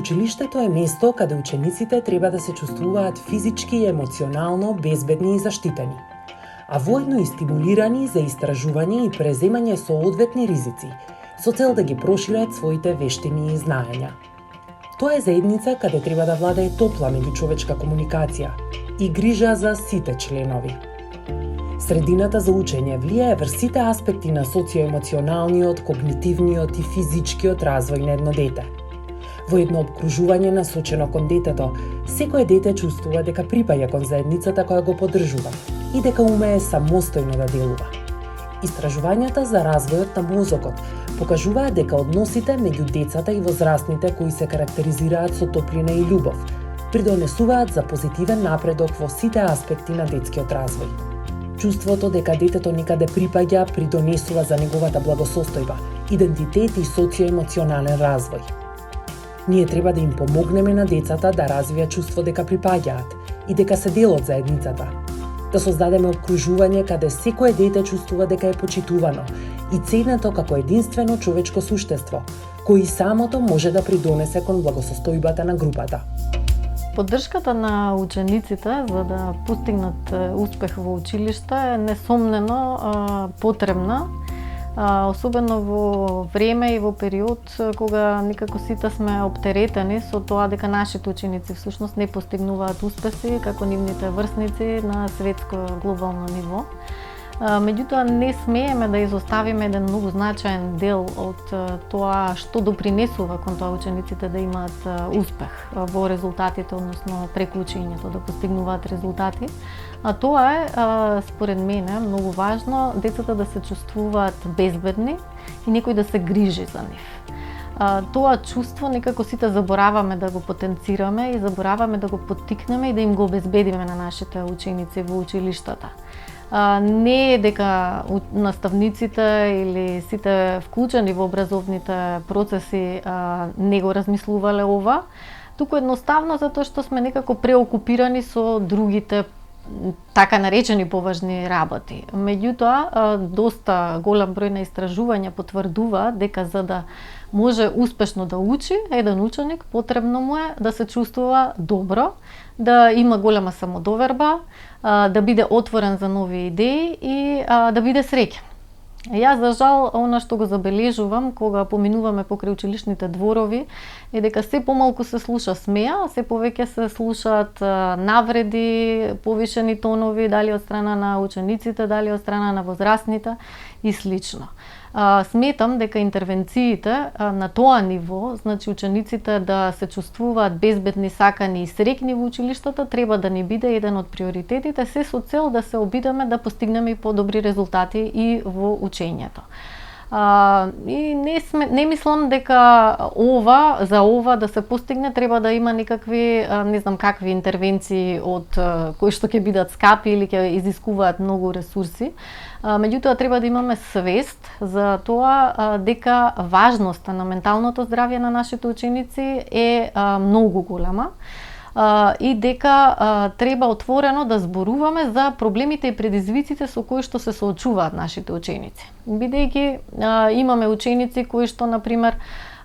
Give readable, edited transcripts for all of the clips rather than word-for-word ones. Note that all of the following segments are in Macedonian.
Училиштето е место каде учениците треба да се чувствуваат физички и емоционално безбедни и заштитени, а воедно и стимулирани за истражување и преземање соодветни ризици, со цел да ги прошират своите вештини и знаења. Тоа е заедница каде треба да владее топла меѓучовечка комуникација и грижа за сите членови. Средината за учење влијае врз сите аспекти на социоемоционалниот, когнитивниот и физичкиот развој на едно дете. Во едно обкружување насочено кон детето, секое дете чувствува дека припаѓа кон заедницата која го поддржува и дека умее самостојно да делува. Истражувањата за развојот на мозокот покажуваат дека односите меѓу децата и возрастните кои се карактеризираат со топлина и љубов, придонесуваат за позитивен напредок во сите аспекти на детскиот развој. Чувството дека детето некаде припаѓа придонесува за неговата благосостојба, идентитет и социоемоционален развој. Ние треба да им помогнеме на децата да развијат чувство дека припаѓаат и дека се дел од заедницата. Да создадеме обкружување каде секое дете чувствува дека е почитувано и ценето како единствено човечко суштество, кој самото може да придонесе кон благосостојбата на групата. Поддршката на учениците за да постигнат успех во училиште е несомнено потребна, особено во време и во период кога некако сите сме оптеретени со тоа дека нашите ученици всушност не постигнуваат успеси како нивните врсници на светско глобално ниво. Меѓутоа не смееме да изоставиме еден многу значаен дел од тоа што допринесува кон тоа учениците да имаат успех во резултатите, односно преку учењето да постигнуваат резултати. А тоа е, според мене, многу важно децата да се чувствуваат безбедни и некој да се грижи за нив. Тоа чувство некако сите забораваме да го потенцираме и забораваме да го поттикнеме и да им го обезбедиме на нашите ученици во училиштата. Не е дека наставниците или сите вклучени во образовните процеси не го размислувале ова, туку едноставно затоа што сме некако преокупирани со другите така наречени поважни работи. Меѓутоа, доста голем број на истражувања потврдува дека за да може успешно да учи, еден ученик потребно му е да се чувствува добро, да има голема самодоверба, да биде отворен за нови идеи и да биде среќен. Јас, за жал, она што го забележувам кога поминуваме покрај училишните дворови е дека се помалку се слуша смеа, се повеќе се слушаат навреди, повишени тонови, дали од страна на учениците, дали од страна на возрастните и слично. Сметам дека интервенциите на тоа ниво, значи учениците да се чувствуваат безбедни, сакани и среќни во училиштата, треба да ни биде еден од приоритетите, се со цел да се обидеме да постигнеме и подобри резултати и во учењето. И не мислам дека за ова да се постигне треба да има некакви, не знам какви интервенции од кои што ќе бидат скапи или ќе изискуваат многу ресурси. Меѓутоа треба да имаме свест за тоа дека важноста на менталното здравје на нашите ученици е многу голема и дека треба отворено да зборуваме за проблемите и предизвиците со кои што се соочуваат нашите ученици. Бидејќи имаме ученици кои што, например,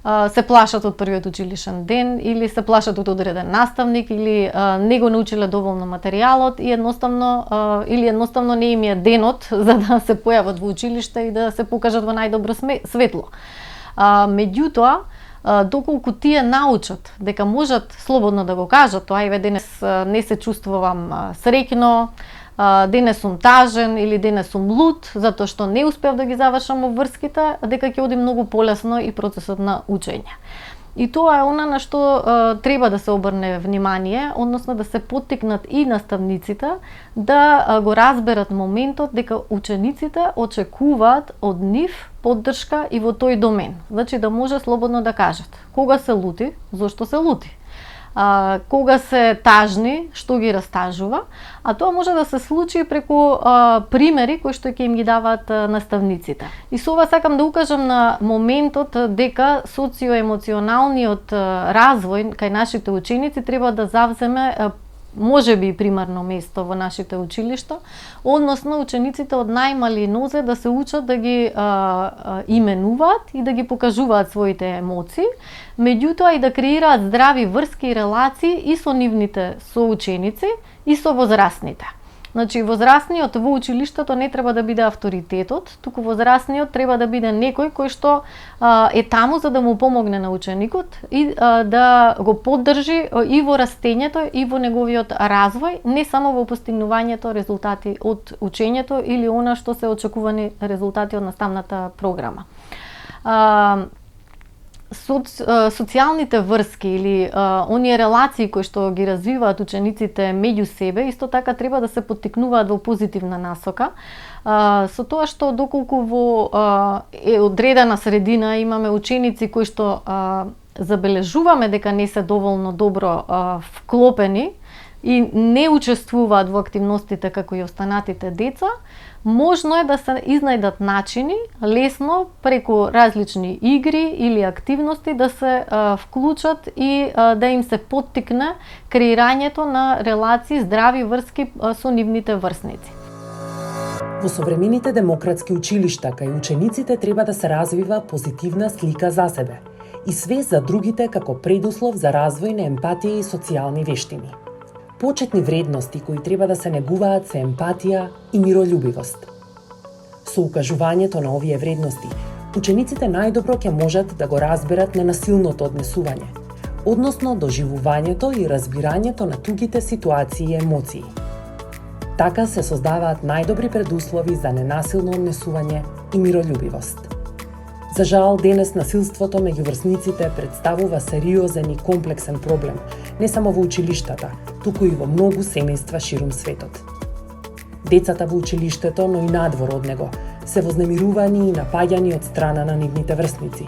се плашат од првиот училишен ден или се плашат од одреден наставник или не го научиле доволно материјалот и едноставно не им е денот за да се појават во училиште и да се покажат во најдобро светло. Меѓутоа, доколку тие научат дека можат слободно да го кажат, тоа еве денес не се чувствувам среќно, денес сум тажен или денес сум луд затоа што не успеав да ги завршам обврските, дека ќе оди многу полесно и процесот на учење. И тоа е она на што треба да се обрне внимание, односно да се поттикнат и наставниците да го разберат моментот дека учениците очекуваат од нив поддршка и во тој домен. Значи да може слободно да кажат кога се лути, зошто се лути. Кога се тажни, што ги растажува, а тоа може да се случи преку примери кои што ќе им ги даваат наставниците. И со ова сакам да укажам на моментот дека социоемоционалниот развој кај нашите ученици треба да завземе можеби и примарно место во нашите училишта, односно учениците од најмали нозе да се учат да ги именуваат и да ги покажуваат своите емоции, меѓутоа и да креираат здрави врски и релации и со нивните соученици и со возрастните. Значи, возрастниот во училиштето не треба да биде авторитетот, туку возрастниот треба да биде некој кој што е таму за да му помогне на ученикот и да го поддржи и во растењето и во неговиот развој, не само во постигнувањето резултати од учењето или она што се очекувани резултати од наставната програма. Социјалните врски или оние релации кои што ги развиваат учениците меѓу себе, исто така треба да се поттикнуваат во позитивна насока, со тоа што доколку во одредена средина имаме ученици кои што забележуваме дека не се доволно добро вклопени и не учествуваат во активностите како и останатите деца, можно е да се изнајдат начини лесно преку различни игри или активности да се вклучат и да им се поттикне креирањето на релации, здрави врски со нивните врсници. Во современите демократски училишта кај учениците треба да се развива позитивна слика за себе и свест за другите како предуслов за развој на емпатија и социјални вештини. Почетни вредности кои треба да се негуваат се емпатија и миролюбивост. Со укажувањето на овие вредности, учениците најдобро ќе можат да го разберат ненасилното однесување, односно доживувањето и разбирањето на тугите ситуации и емоции. Така се создаваат најдобри предуслови за ненасилно однесување и миролюбивост. За жал, денес насилството меѓу врсниците представува сериозен и комплексен проблем, не само во училиштата, туку и во многу семејства ширум светот. Децата во училиштето, но и надвор од него, се вознемирувани и напаѓани од страна на нивните врсници.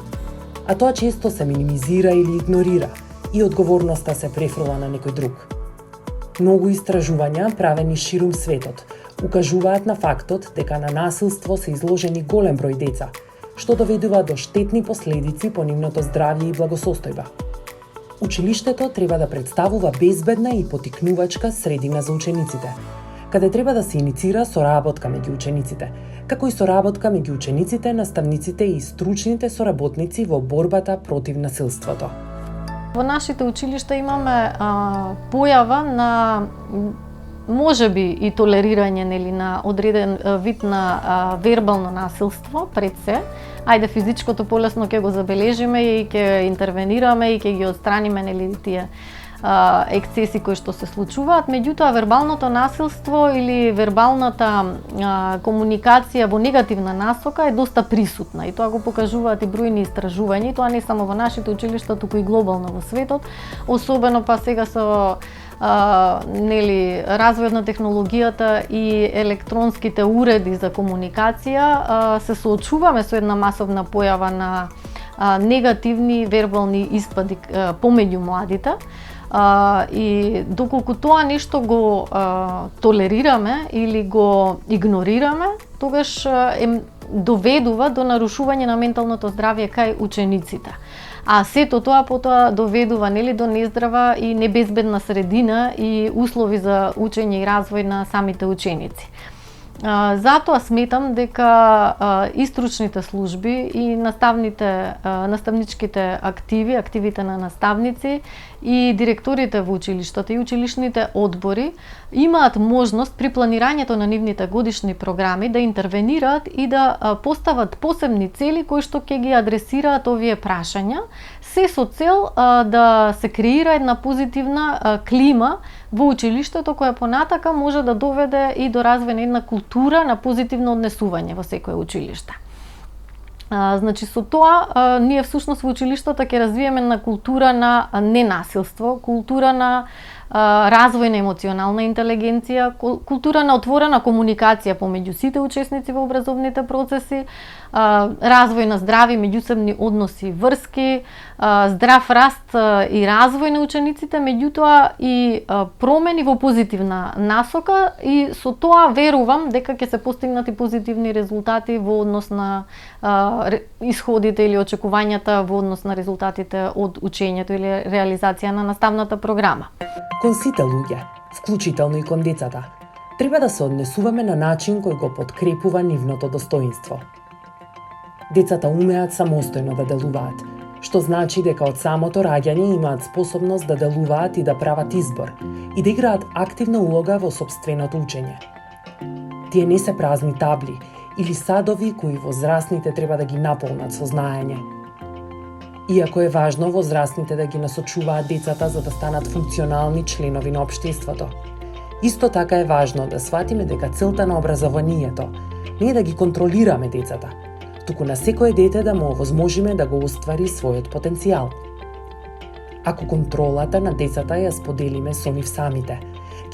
А тоа често се минимизира или игнорира и одговорноста се префрла на некој друг. Многу истражувања, правени ширум светот, укажуваат на фактот дека на насилство се изложени голем број деца, што доведува до штетни последици по нивното здравје и благосостојба. Училиштето треба да представува безбедна и поттикнувачка средина за учениците, каде треба да се иницира соработка меѓу учениците, како и соработка меѓу учениците, наставниците и стручните соработници во борбата против насилството. Во нашите училишта имаме појава на можеби и толерирање нели на одреден вид на вербално насилство пред се. Ајде физичкото полесно ќе го забележиме и ќе интервенираме и ќе ги отстраниме нели тие ексцеси кои што се случуваат, меѓутоа вербалното насилство или вербалната комуникација во негативна насока е доста присутна и тоа го покажуваат и бројни истражувања, и тоа не само во нашите училишта, туку и глобално во светот, особено па сега со развојот на технологијата и електронските уреди за комуникација, се соочуваме со една масовна појава на негативни вербални испади помеѓу младите. И доколку тоа нешто го толерираме или го игнорираме, тогаш доведува до нарушување на менталното здравје кај учениците. А сето тоа потоа доведува нели до нездрава и небезбедна средина и услови за учење и развој на самите ученици. Затоа сметам дека и стручните служби и наставничките активите на наставници и директорите во училиштата и училишните одбори имаат можност при планирањето на нивните годишни програми да интервенираат и да постават посебни цели кои што ќе ги адресираат овие прашања, се со цел да се креира една позитивна клима во училиштето која понатака може да доведе и до развој на една култура на позитивно однесување во секое училиште. Значи со тоа ние всушност во училиштата ќе развиеме на култура на ненасилство, култура на развој на емоционална интелигенција, култура на отворена комуникација помеѓу сите учесници во образовните процеси, развој на здрави меѓусебни односи и врски, здрав раст и развој на учениците, меѓутоа и промени во позитивна насока, и со тоа верувам дека ќе се постигнати позитивни резултати во однос на исходите или очекувањата во однос на резултатите од учењето или реализација на наставната програма. Кон сите луѓе, вклучително и кон децата. Треба да се однесуваме на начин кој го подкрепува нивното достоинство. Децата умеат самостојно да делуваат, што значи дека од самото раѓање имаат способност да делуваат и да прават избор и да играат активна улога во сопственото учење. Тие не се празни табли или садови кои возрастните треба да ги наполнат со знаење. Иако е важно возрастните да ги насочуваат децата за да станат функционални членови на општеството, исто така е важно да сватиме дека целта на образованието не е да ги контролираме децата, туку на секое дете да му овозможиме да го оствари својот потенцијал. Ако контролата на децата ја споделиме со нив самите,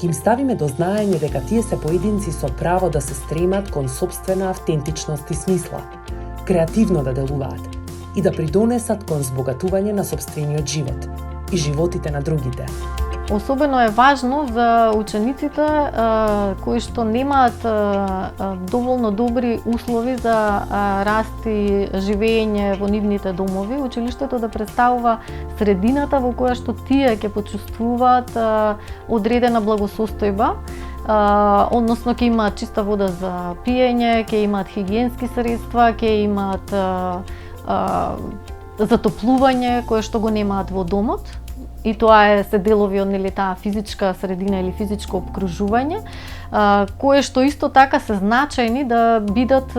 ќе им ставиме до знаење дека тие се поединци со право да се стремат кон сопствена автентичност и смисла, креативно да делуваат и да придонесат кон збогатување на сопствениот живот и животите на другите. Особено е важно за учениците кои што немаат доволно добри услови за раст и живење во нивните домови, училиштето да представува средината во која што тие ќе почувствуваат одредена благосостојба, односно ќе имаат чиста вода за пиење, ќе имаат хигиенски средства, ќе имаат затоплување кое што го немаат во домот. И тоа се делови од таа физичка средина или физичко обкружување, кое што исто така се значајни да бидат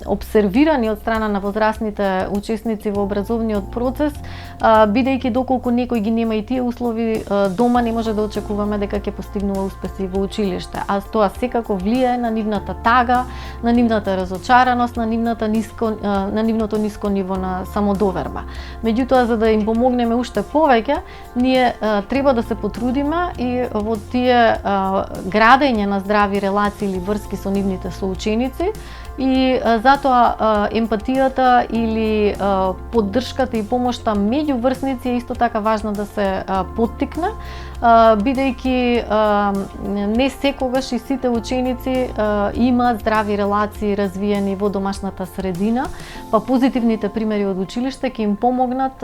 обсервирани од страна на возрастните учесници во образовниот процес, бидејќи доколку некој ги нема и тие услови дома, не може да очекуваме дека ќе постигнува успеси во училиште, а тоа секако влијае на нивната тага, на нивната разочараност, на нивното ниско ниво на самодоверба. Меѓутоа, за да им помогнеме уште повеќе, ние треба да се потрудиме и во тие градење на здрави релации или врски со нивните соученици и затоа емпатијата или поддршката и помошта меѓу врсници е исто така важно да се поттикне, бидејќи не секогаш и сите ученици имаат здрави релации развиени во домашната средина, па позитивните примери од училиште ќе им помогнат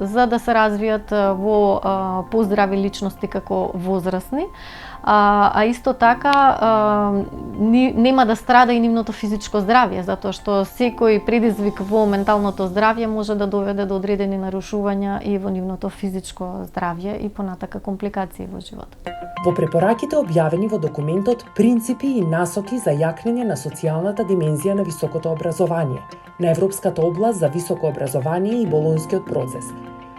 за да се развијат во поздрави личности како возрастни. А исто така нема да страда и нивното физичко здравје, затоа што секој предизвик во менталното здравје може да доведе до одредени нарушувања и во нивното физичко здравје и понатака компликации во животот. Во препораките објавени во документот Принципи и насоки за јакнење на социјалната димензија на високото образование, на Европската област за високо образование и Болонскиот процес,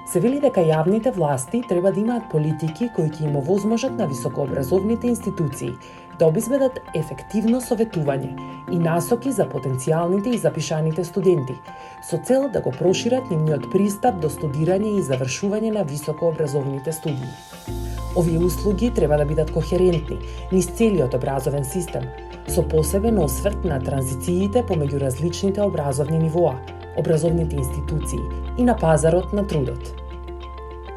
се вели дека јавните власти треба да имаат политики кои ќе им овозможат на високообразовните институции да обезбедат ефективно советување и насоки за потенцијалните и запишаните студенти, со цел да го прошират нивниот пристап до студирање и завршување на високообразовните студии. Овие услуги треба да бидат кохерентни низ целиот образовен систем, со посебен осврт на транзициите помеѓу различните образовни нивоа, образовните институции и на пазарот на трудот.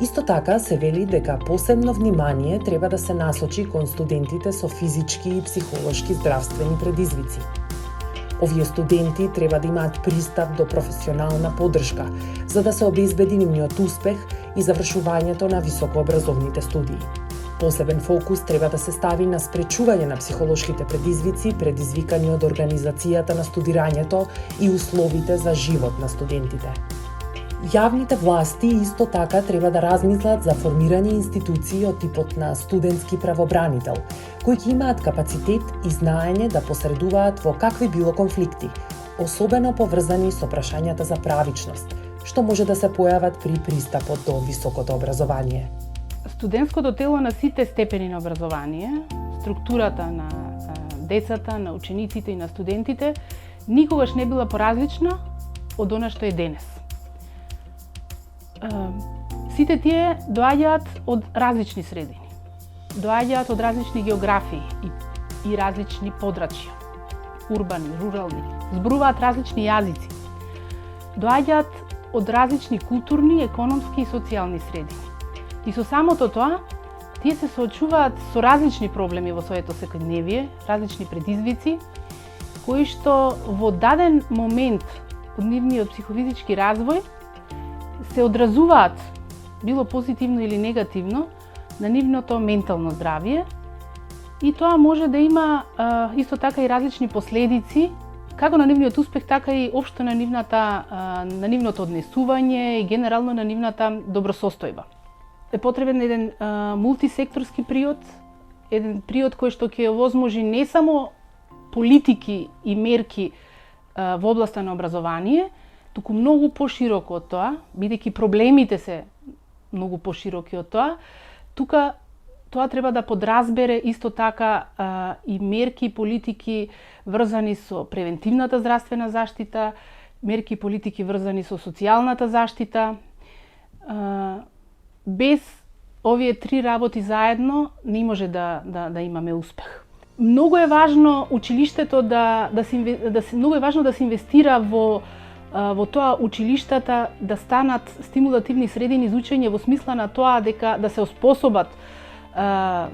Исто така се вели дека посебно внимание треба да се насочи кон студентите со физички и психолошки здравствени предизвици. Овие студенти треба да имаат пристап до професионална поддршка за да се обезбеди нивниот успех и завршувањето на високообразовните студии. Посебен фокус треба да се стави на спречување на психолошките предизвици предизвикани од организацијата на студирањето и условите за живот на студентите. Јавните власти исто така треба да размислат за формирање институции од типот на студентски правобранител, кои ќе имаат капацитет и знаење да посредуваат во какви било конфликти, особено поврзани со прашањата за правичност, што може да се појават при пристапот до високото образование. Студентското тело на сите степени на образование, структурата на децата, на учениците и на студентите, никогаш не била поразлична од она што е денес. Сите тие доаѓаат од различни средини, доаѓаат од различни географии и различни подрачја, урбани, рурални, зборуваат различни јазици, доаѓаат од различни културни, економски и социјални средини. И со самото тоа, тие се соочуваат со различни проблеми во своето секојдневие, различни предизвици, кои што во даден момент од нивниот психофизички развој се одразуваат, било позитивно или негативно, на нивното ментално здравје и тоа може да има исто така и различни последици како на нивниот успех, така и општо на нивното однесување и генерално на нивната добросостојба. Е потребен еден мултисекторски приод, еден приод кој што ќе овозможи не само политики и мерки во областа на образование, туку многу пошироко од тоа, бидејќи проблемите се многу пошироки од тоа, тука тоа треба да подразбере исто така и мерки и политики врзани со превентивната здравствена заштита, мерки и политики врзани со социјалната заштита. Без овие три работи заедно не може да имаме успех. Многу е важно училиштето многу е важно да се инвестира во тоа училиштата да станат стимулативни средини за учење во смисла на тоа дека да се оспособат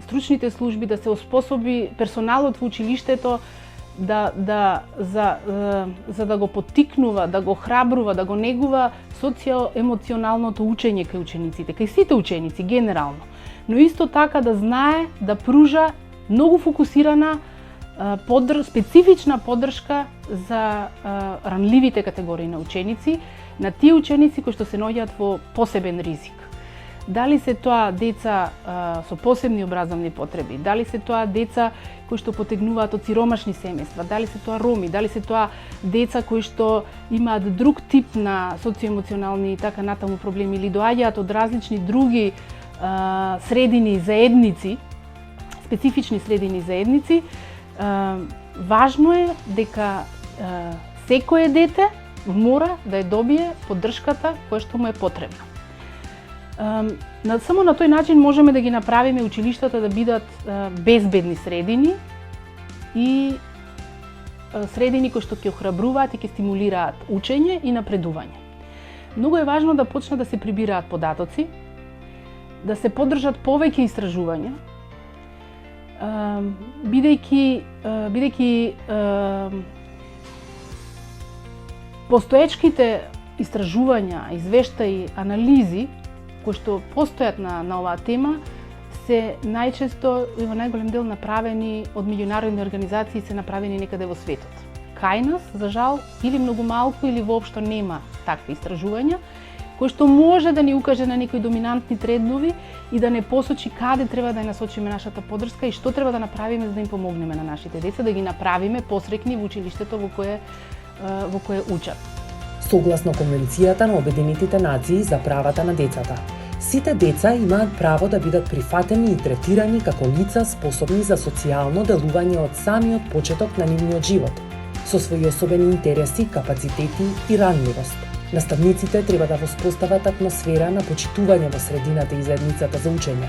стручните служби, да се оспособи персоналот во училиштето за да го поттикнува, да го храбрува, да го негува социјо-емоционалното учење кај учениците, кај сите ученици генерално. Но исто така да знае да пружа многу фокусирана специфична поддршка за ранливите категории на ученици, на тие ученици кои што се наоѓаат во посебен ризик. Дали се тоа деца со посебни образовни потреби, дали се тоа деца кои што потегнуваат од сиромашни семејства, дали се тоа роми, дали се тоа деца кои што имаат друг тип на социоемоционални и така натаму проблеми или доаѓаат од различни други средини и заедници, специфични средини и заедници, важно е дека секое дете мора да ја добие поддршката која што му е потребна. Само на тој начин можеме да ги направиме училиштата да бидат безбедни средини и средини кои што ќе охрабруваат и ќе стимулираат учење и напредување. Многу е важно да почнат да се прибираат податоци, да се поддржат повеќе истражувања, бидејќи постоечките истражувања, извештаи, анализи кои што постојат на оваа тема се најчесто и во најголем дел направени од меѓународни организации, се направени некаде во светот. Кај нас, за жал, или многу малку или воопшто нема такви истражувања, кој што може да ни укаже на некои доминантни трендови и да не посочи каде треба да ја насочиме нашата поддршка и што треба да направиме за да им помогнеме на нашите деца, да ги направиме посрекни во училиштето во кое учат. Согласно Конвенцијата на Обединетите нации за правата на децата, сите деца имаат право да бидат прифатени и третирани како лица способни за социјално делување од самиот почеток на нивниот живот, со своји особени интереси, капацитети и ранливост. Наставниците треба да воспостават атмосфера на почитување во средината и заедницата за учење,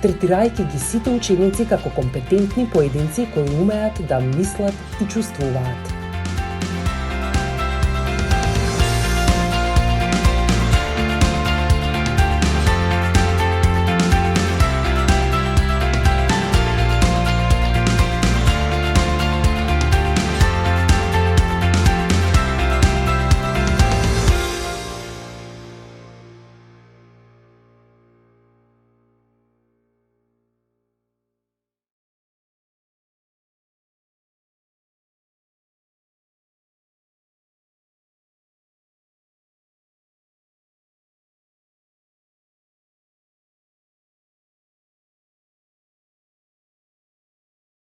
третирајќи ги сите ученици како компетентни поединци кои умеат да мислат и чувствуваат.